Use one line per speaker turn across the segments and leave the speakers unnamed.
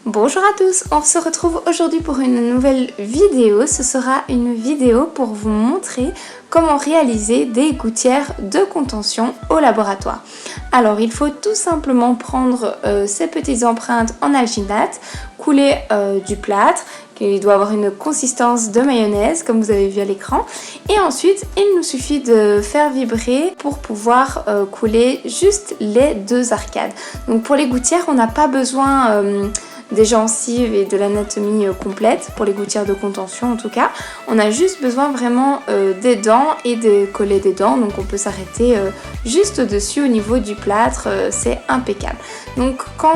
Bonjour à tous, on se retrouve aujourd'hui pour une nouvelle vidéo. Ce sera une vidéo pour vous montrer comment réaliser des gouttières de contention au laboratoire. Alors il faut tout simplement prendre ces petites empreintes en alginate, couler du plâtre, qui doit avoir une consistance de mayonnaise comme vous avez vu à l'écran, et ensuite il nous suffit de faire vibrer pour pouvoir couler juste les deux arcades. Donc pour les gouttières on n'a pas besoin des gencives et de l'anatomie complète, pour les gouttières de contention en tout cas. On a juste besoin vraiment des dents et de coller des dents, donc on peut s'arrêter juste au-dessus au niveau du plâtre, c'est impeccable. Donc quand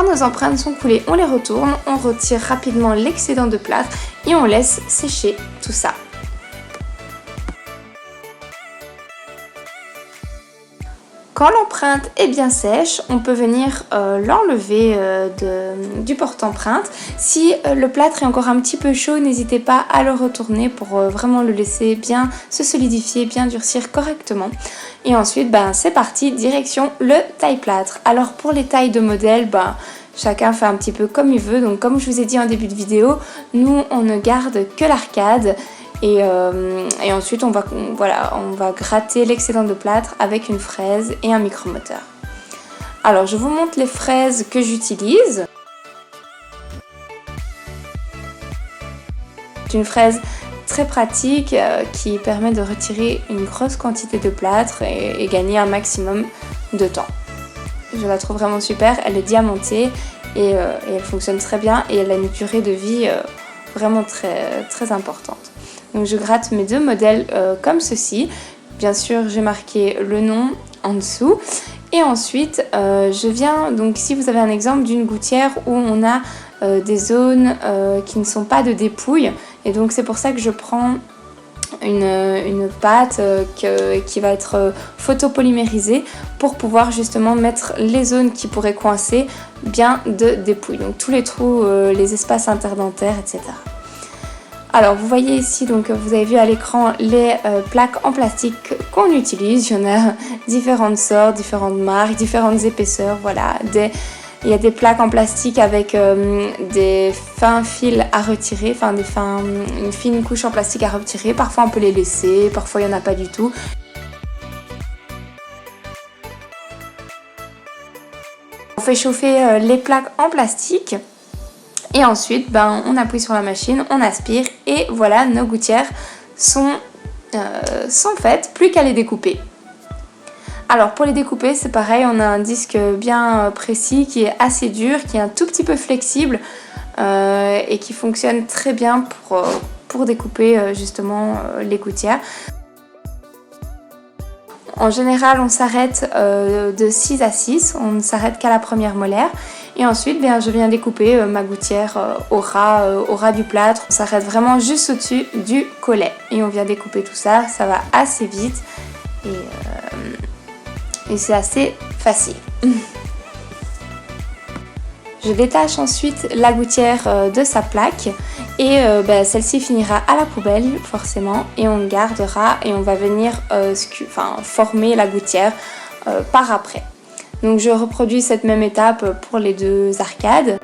nos empreintes sont coulées, on les retourne, on retire rapidement l'excédent de plâtre et on laisse sécher tout ça. Quand l'empreinte est bien sèche, on peut venir l'enlever du porte-empreinte. Si le plâtre est encore un petit peu chaud, n'hésitez pas à le retourner pour vraiment le laisser bien se solidifier, bien durcir correctement. Et ensuite, c'est parti, direction le taille-plâtre. Alors pour les tailles de modèle, chacun fait un petit peu comme il veut. Donc comme je vous ai dit en début de vidéo, nous on ne garde que l'arcade. Et ensuite on va gratter l'excédent de plâtre avec une fraise et un micromoteur. Alors je vous montre les fraises que j'utilise. C'est une fraise très pratique qui permet de retirer une grosse quantité de plâtre et gagner un maximum de temps. Je la trouve vraiment super, elle est diamantée et elle fonctionne très bien et elle a une durée de vie vraiment très, très importante. Donc je gratte mes deux modèles comme ceci. Bien sûr, j'ai marqué le nom en dessous. Et ensuite, je viens, donc ici vous avez un exemple d'une gouttière où on a des zones qui ne sont pas de dépouille. Et donc c'est pour ça que je prends une pâte qui va être photopolymérisée pour pouvoir justement mettre les zones qui pourraient coincer bien de dépouille. Donc tous les trous, les espaces interdentaires, etc. Alors vous voyez ici, donc vous avez vu à l'écran les plaques en plastique qu'on utilise. Il y en a différentes sortes, différentes marques, différentes épaisseurs, voilà. Il y a des plaques en plastique avec des fins fils à retirer, une fine couche en plastique à retirer. Parfois on peut les laisser, parfois il n'y en a pas du tout. On fait chauffer les plaques en plastique. Et ensuite, on appuie sur la machine, on aspire et voilà, nos gouttières sont faites, plus qu'à les découper. Alors pour les découper, c'est pareil, on a un disque bien précis qui est assez dur, qui est un tout petit peu flexible et qui fonctionne très bien pour découper justement les gouttières. En général, on s'arrête de 6 à 6, on ne s'arrête qu'à la première molaire. Et ensuite, je viens découper ma gouttière au ras du plâtre. On s'arrête vraiment juste au-dessus du collet. Et on vient découper tout ça, ça va assez vite et c'est assez facile. Je détache ensuite la gouttière de sa plaque et celle-ci finira à la poubelle forcément et on gardera et on va venir former la gouttière par après. Donc je reproduis cette même étape pour les deux arcades.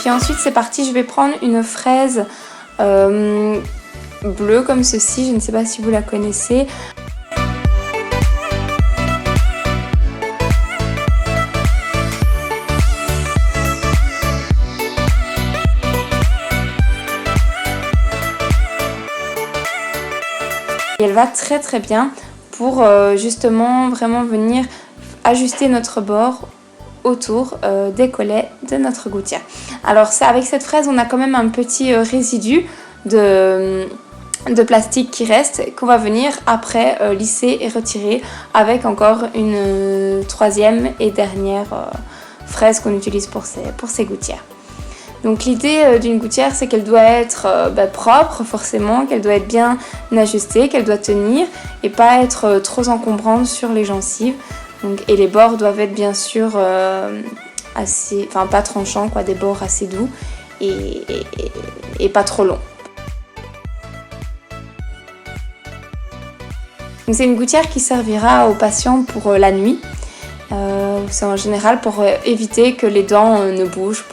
Puis ensuite c'est parti, je vais prendre une fraise bleue comme ceci, je ne sais pas si vous la connaissez. Et elle va très très bien pour justement vraiment venir ajuster notre bord autour des collets de notre gouttière. Alors avec cette fraise on a quand même un petit résidu de de plastique qui reste qu'on va venir après lisser et retirer avec encore une troisième et dernière fraise qu'on utilise pour ces gouttières. Donc l'idée d'une gouttière, c'est qu'elle doit être propre forcément, qu'elle doit être bien ajustée, qu'elle doit tenir et pas être trop encombrante sur les gencives. Donc, et les bords doivent être bien sûr pas tranchants, des bords assez doux et pas trop longs. C'est une gouttière qui servira aux patients pour la nuit. C'est en général pour éviter que les dents ne bougent.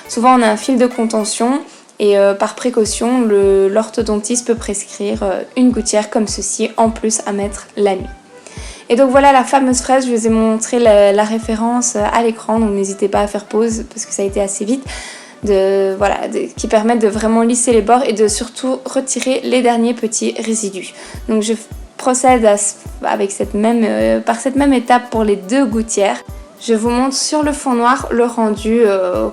Souvent on a un fil de contention et par précaution l'orthodontiste peut prescrire une gouttière comme ceci en plus à mettre la nuit. Et donc voilà la fameuse fraise, je vous ai montré la référence à l'écran, donc n'hésitez pas à faire pause parce que ça a été assez vite. Qui permettent de vraiment lisser les bords et de surtout retirer les derniers petits résidus. Donc je procède par cette même étape pour les deux gouttières. Je vous montre sur le fond noir le rendu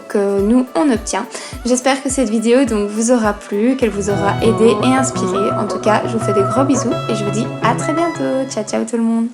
que nous on obtient. J'espère que cette vidéo donc vous aura plu, qu'elle vous aura aidé et inspiré. En tout cas, je vous fais des gros bisous et je vous dis à très bientôt. Ciao ciao tout le monde.